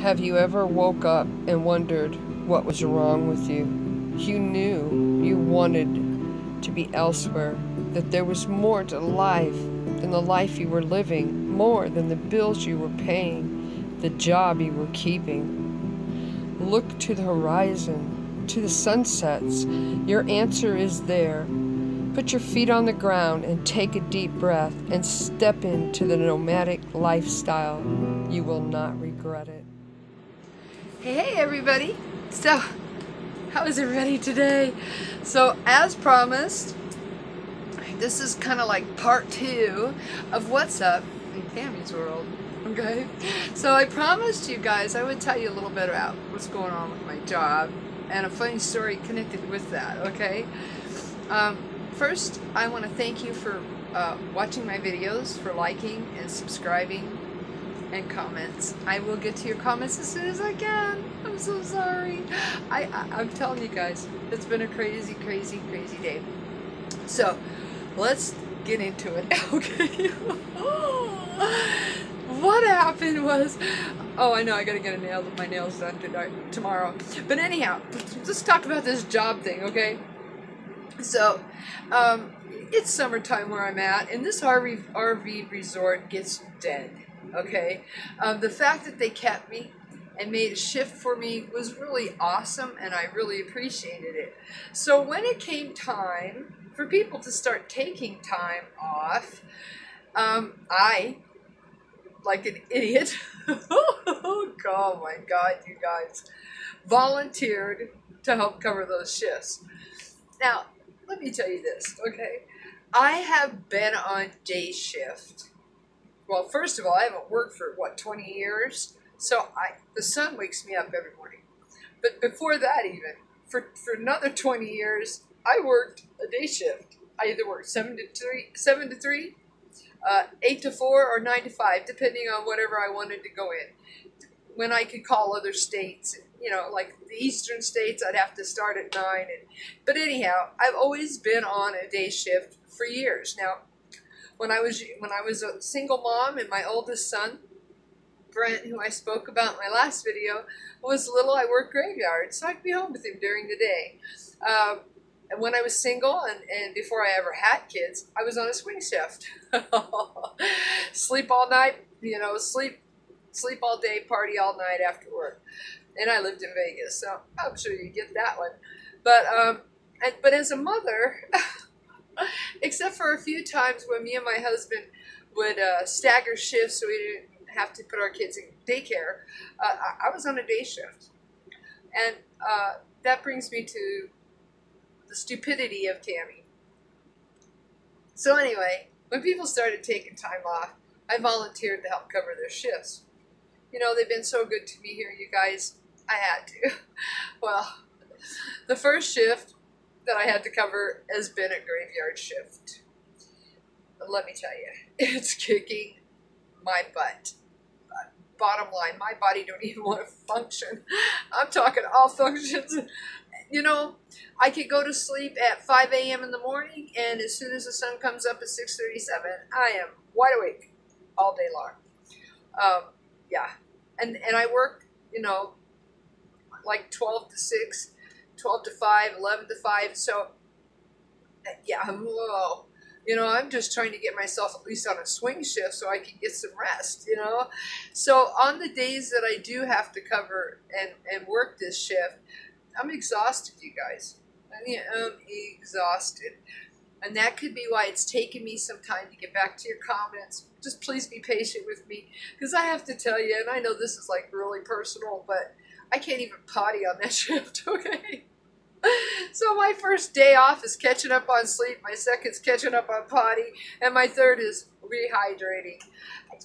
Have you ever woke up and wondered what was wrong with you? You knew you wanted to be elsewhere, that there was more to life than the life you were living, more than the bills you were paying, the job you were keeping. Look to the horizon, to the sunsets. Your answer is there. Put your feet on the ground and take a deep breath and step into the nomadic lifestyle. You will not regret it. Hey everybody! So, how is everybody today? So, as promised, this is kind of like part 2 of what's up in Tammy's world. Okay? So, I promised you guys I would tell you a little bit about what's going on with my job and a funny story connected with that, okay? First, I want to thank you for watching my videos, for liking and subscribing and comments. I will get to your comments as soon as I can. I'm so sorry. I'm telling you guys, it's been a crazy day. So, let's get into it, okay? What happened was, oh, I know, I gotta get my nails done tomorrow. But anyhow, let's talk about this job thing, okay? So, it's summertime where I'm at, and this RV resort gets dead, okay? The fact that they kept me and made a shift for me was really awesome, and I really appreciated it. So when it came time for people to start taking time off, I, like an idiot, oh my God, you guys, volunteered to help cover those shifts. Now, let me tell you this, okay? I have been on day shift. Well, first of all, I haven't worked for, 20 years? So the sun wakes me up every morning. But before that even, for another 20 years, I worked a day shift. I either worked 7 to 3, 8 to 4, or 9 to 5, depending on whatever I wanted to go in. When I could call other states, you know, like the eastern states, I'd have to start at 9. But anyhow, I've always been on a day shift for years. Now, when I was a single mom and my oldest son, Brent, who I spoke about in my last video, was little, I worked graveyard, so I could be home with him during the day. And when I was single and before I ever had kids, I was on a swing shift. Sleep all night, you know, sleep all day, party all night after work. And I lived in Vegas, so I'm sure you get that one. But as a mother, except for a few times when me and my husband would stagger shifts so we didn't have to put our kids in daycare, I was on a day shift. And that brings me to the stupidity of Tammy. So anyway, when people started taking time off, I volunteered to help cover their shifts. You know, they've been so good to me here, you guys. I had to. Well, the first shift that I had to cover has been a graveyard shift. But let me tell you, it's kicking my butt. Bottom line, my body don't even want to function. I'm talking all functions. You know, I could go to sleep at 5 a.m. in the morning, and as soon as the sun comes up at 6:37, I am wide awake all day long. Yeah, and I work, you know, like 12 to 6, 12 to 5, 11 to 5. So, yeah, whoa. You know, I'm just trying to get myself at least on a swing shift so I can get some rest, you know. So on the days that I do have to cover and work this shift, I'm exhausted, you guys. I mean, I'm exhausted. And that could be why it's taken me some time to get back to your comments. Just please be patient with me, because I have to tell you, and I know this is like really personal, but I can't even potty on that shift, okay? So my first day off is catching up on sleep, my second's catching up on potty, and my third is rehydrating,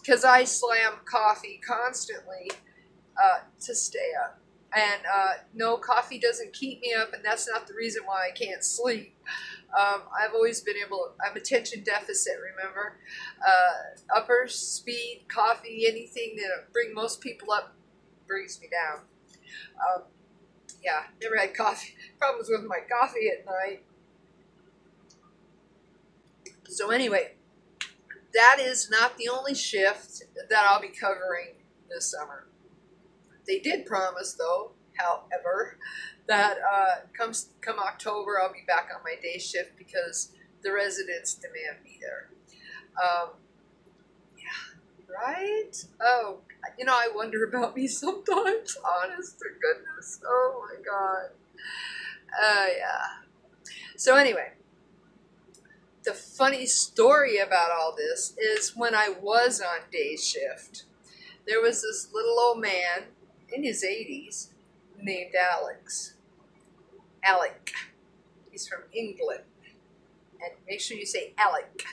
because I slam coffee constantly to stay up. And no, coffee doesn't keep me up, and that's not the reason why I can't sleep. I've always been I'm attention deficit, remember? Upper speed, coffee, anything that bring most people up brings me down. Yeah, never had problems with my coffee at night. So anyway, that is not the only shift that I'll be covering this summer. They did promise, though, however, that come October, I'll be back on my day shift because the residents demand me there. Yeah, right? Oh, you know, I wonder about me sometimes, honest to goodness. Oh, my God. Yeah. So anyway, the funny story about all this is when I was on day shift, there was this little old man in his 80s named Alex. Alec. He's from England. And make sure you say Alec.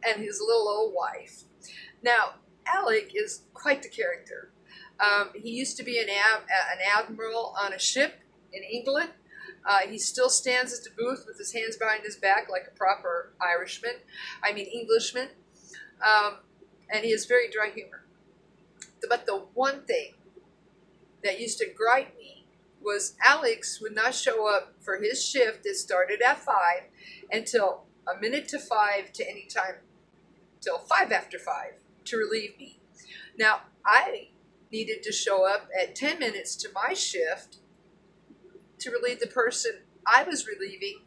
And his little old wife. Now, Alec is quite the character. He used to be an admiral on a ship in England. He still stands at the booth with his hands behind his back like a proper Englishman. And he has very dry humor. But the one thing that used to gripe me was Alex would not show up for his shift that started at 5 until a minute to 5 to any time till 5 after 5 to relieve me. Now, I needed to show up at 10 minutes to my shift to relieve the person I was relieving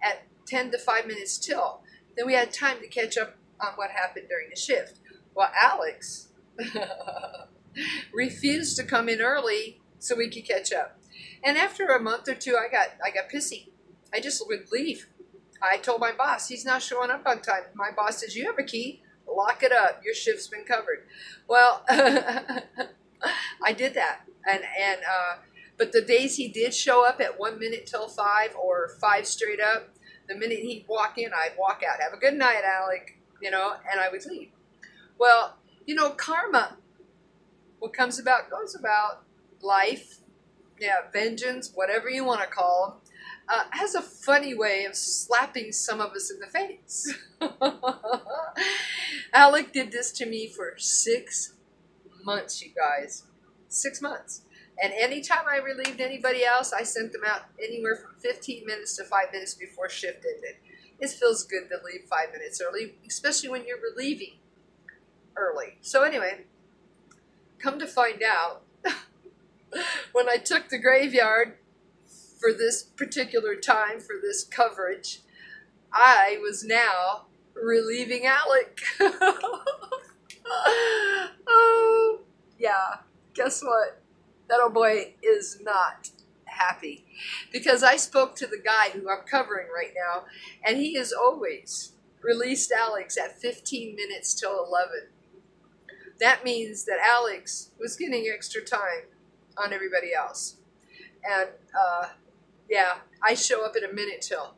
at 10 to 5 minutes till. Then we had time to catch up on what happened during the shift. Well, Alex refused to come in early so we could catch up. And after a month or two, I got pissy. I just would leave. I told my boss, he's not showing up on time. My boss says, you have a key, lock it up. Your shift's been covered. Well, I did that. But the days he did show up at 1 minute till 5 or 5 straight up, the minute he'd walk in, I'd walk out. Have a good night, Alec, and I would leave. Well, karma, what comes about goes about. Life, vengeance, whatever you want to call them, has a funny way of slapping some of us in the face. Alec did this to me for 6 months, you guys. 6 months. And anytime I relieved anybody else, I sent them out anywhere from 15 minutes to 5 minutes before shift ended. It feels good to leave 5 minutes early, especially when you're relieving early. So anyway, come to find out, when I took the graveyard for this particular time, for this coverage, I was now relieving Alec. Oh, yeah. Guess what? That old boy is not happy. Because I spoke to the guy who I'm covering right now, and he has always released Alex at 15 minutes till 11. That means that Alex was getting extra time on everybody else. And, I show up at a minute till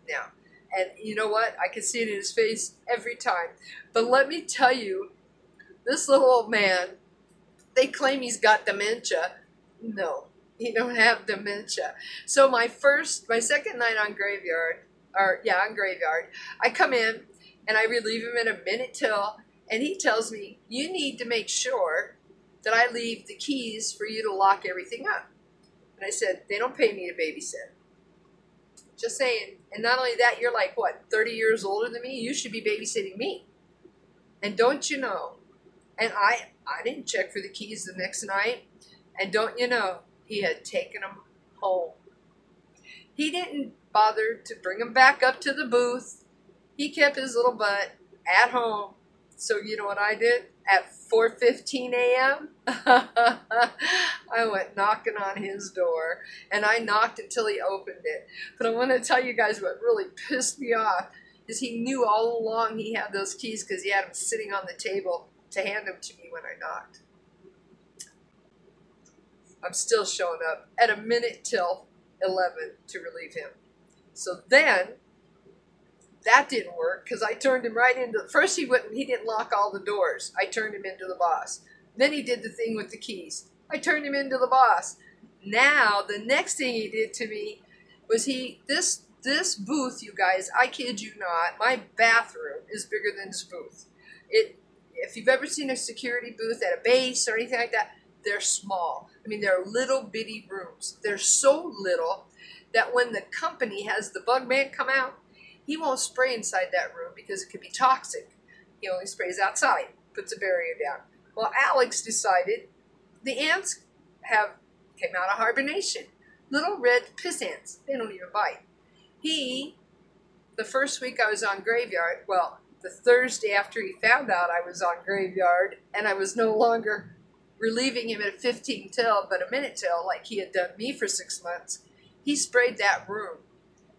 now. And you know what? I can see it in his face every time. But let me tell you, this little old man, they claim he's got dementia. No, he don't have dementia. So my second night on graveyard, I come in and I relieve him at a minute till, and he tells me, you need to make sure that I leave the keys for you to lock everything up. And I said, they don't pay me to babysit. Just saying. And not only that, you're like, 30 years older than me? You should be babysitting me. And don't you know? And I didn't check for the keys the next night. And don't you know, he had taken them home. He didn't bother to bring them back up to the booth. He kept his little butt at home. So you know what I did? At 4:15 a.m., I went knocking on his door, and I knocked until he opened it. But I want to tell you guys what really pissed me off is he knew all along he had those keys because he had them sitting on the table to hand them to me when I knocked. I'm still showing up at a minute till 11 to relieve him. So then, that didn't work because I turned him right into, first he didn't lock all the doors. I turned him into the boss. Then he did the thing with the keys. I turned him into the boss. Now, the next thing he did to me was this booth, you guys, I kid you not, my bathroom is bigger than this booth. If you've ever seen a security booth at a base or anything like that, they're small. I mean, they're little bitty rooms. They're so little that when the company has the bug man come out, he won't spray inside that room because it could be toxic. He only sprays outside, puts a barrier down. Well, Alex decided the ants came out of hibernation. Little red piss ants. They don't even bite. The first week I was on graveyard, well, the Thursday after he found out I was on graveyard and I was no longer relieving him at 15 till, but a minute till, like he had done me for 6 months, he sprayed that room.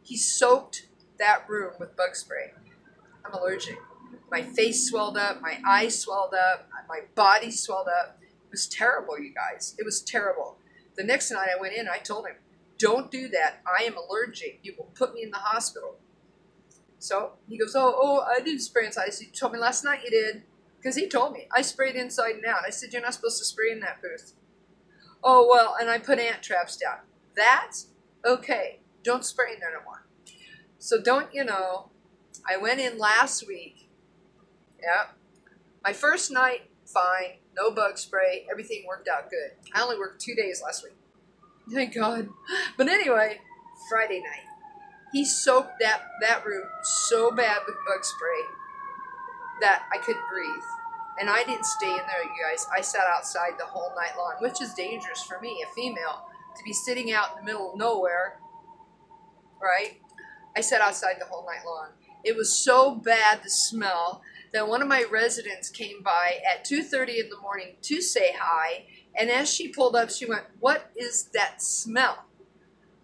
He soaked that room with bug spray. I'm allergic. My face swelled up, my eyes swelled up, my body swelled up. It was terrible, you guys. It was terrible. The next night I went in, I told him, don't do that. I am allergic. You will put me in the hospital. So he goes, oh, I didn't spray inside. I said, you told me last night you did. Because he told me. I sprayed inside and out. I said, you're not supposed to spray in that booth. Oh, well, and I put ant traps down. That's okay. Don't spray in there no more. So I went in last week. Yeah. My first night, fine. No bug spray. Everything worked out good. I only worked 2 days last week. Thank God. But anyway, Friday night. He soaked that room so bad with bug spray that I couldn't breathe. And I didn't stay in there, you guys. I sat outside the whole night long, which is dangerous for me, a female, to be sitting out in the middle of nowhere, right? I sat outside the whole night long. It was so bad, the smell, that one of my residents came by at 2:30 in the morning to say hi, and as she pulled up, she went, what is that smell?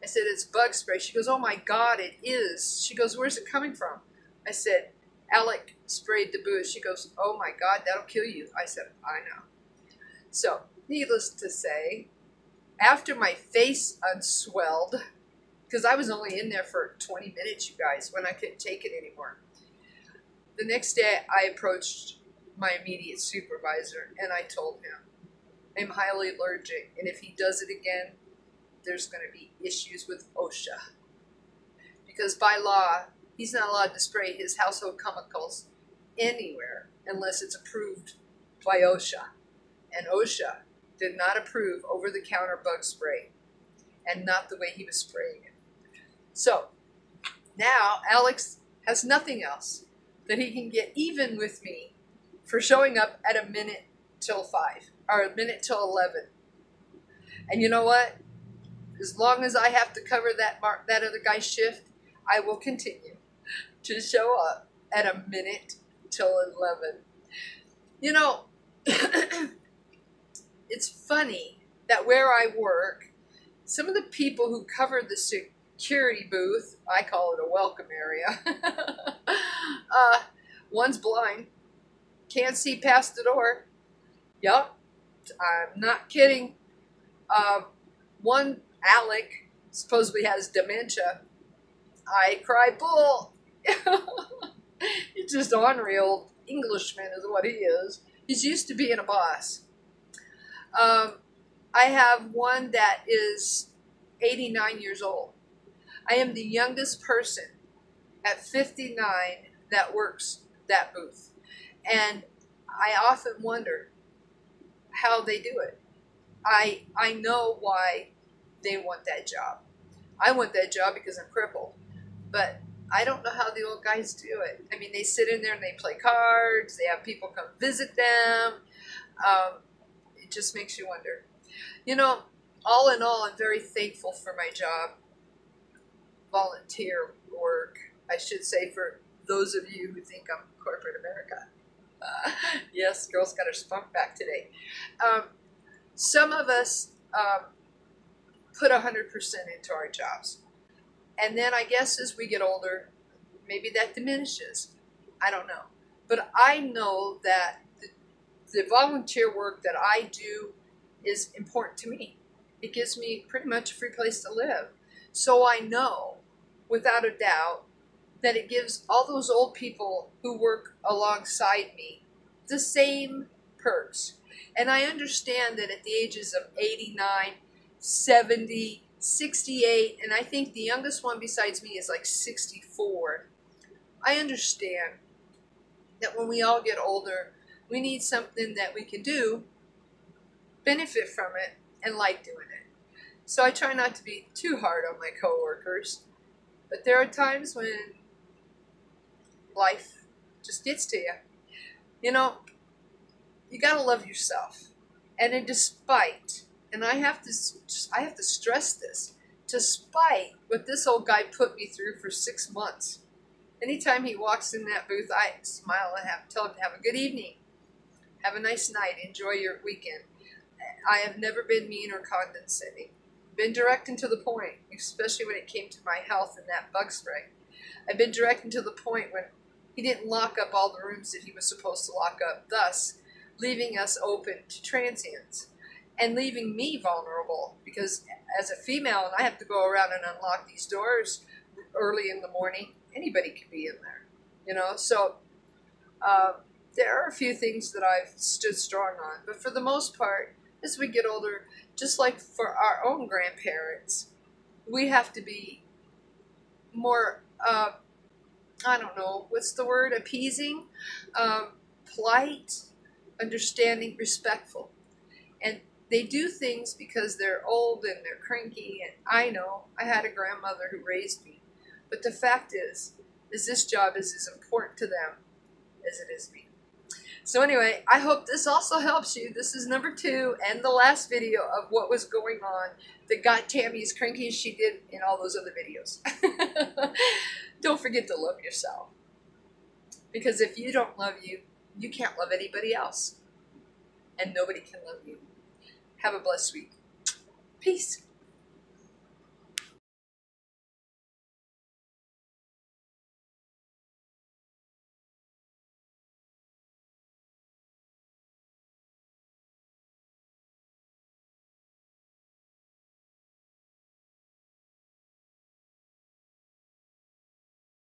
I said, it's bug spray. She goes, oh my God, it is. She goes, where's it coming from? I said, Alec sprayed the booth. She goes, oh my God, that'll kill you. I said, I know. So, needless to say, after my face unswelled, because I was only in there for 20 minutes, you guys, when I couldn't take it anymore. The next day, I approached my immediate supervisor, and I told him, I'm highly allergic, and if he does it again, there's going to be issues with OSHA. Because by law, he's not allowed to spray his household chemicals anywhere unless it's approved by OSHA. And OSHA did not approve over-the-counter bug spray, and not the way he was spraying it. So, now Alex has nothing else that he can get even with me for showing up at a minute till 5, or a minute till 11. And you know what? As long as I have to cover that other guy's shift, I will continue to show up at a minute till 11. You know, it's funny that where I work, some of the people who cover the security booth, I call it a welcome area, one's blind, can't see past the door. Yup, I'm not kidding. One, Alec, supposedly has dementia. I cry bull. He's just ornery old Englishman is what he is. He's used to being a boss. I have one that is 89 years old. I am the youngest person at 59 that works that booth. And I often wonder how they do it. I know why they want that job. I want that job because I'm crippled. But I don't know how the old guys do it. I mean, they sit in there and they play cards. They have people come visit them. It just makes you wonder. You know, all in all, I'm very thankful for my job. Volunteer work, I should say, for those of you who think I'm corporate America. Yes, girl's got her spunk back today. Some of us put 100% into our jobs. And then I guess as we get older, maybe that diminishes. I don't know. But I know that the volunteer work that I do is important to me. It gives me pretty much a free place to live. So I know, without a doubt, that it gives all those old people who work alongside me the same perks. And I understand that at the ages of 89, 70, 68, and I think the youngest one besides me is like 64. I understand that when we all get older, we need something that we can do, benefit from it, and like doing it. So I try not to be too hard on my coworkers, but there are times when life just gets to you. You know, you got to love yourself. And despite, and I have to stress this, despite what this old guy put me through for 6 months, anytime he walks in that booth, I smile and tell him to have a good evening, have a nice night, enjoy your weekend. I have never been mean or condescending. Been direct and to the point, especially when it came to my health and that bug spray. I've been direct and to the point when he didn't lock up all the rooms that he was supposed to lock up, thus leaving us open to transients and leaving me vulnerable, because as a female and I have to go around and unlock these doors early in the morning, anybody can be in there, you know. So there are a few things that I've stood strong on, but for the most part, as we get older, just like for our own grandparents, we have to be more, I don't know, what's the word, appeasing, polite, understanding, respectful. And they do things because they're old and they're cranky, and I know, I had a grandmother who raised me, but the fact is this job is as important to them as it is me. So anyway, I hope this also helps you. This is number 2 and the last video of what was going on that got Tammy as cranky as she did in all those other videos. Don't forget to love yourself. Because if you don't love you, you can't love anybody else. And nobody can love you. Have a blessed week. Peace.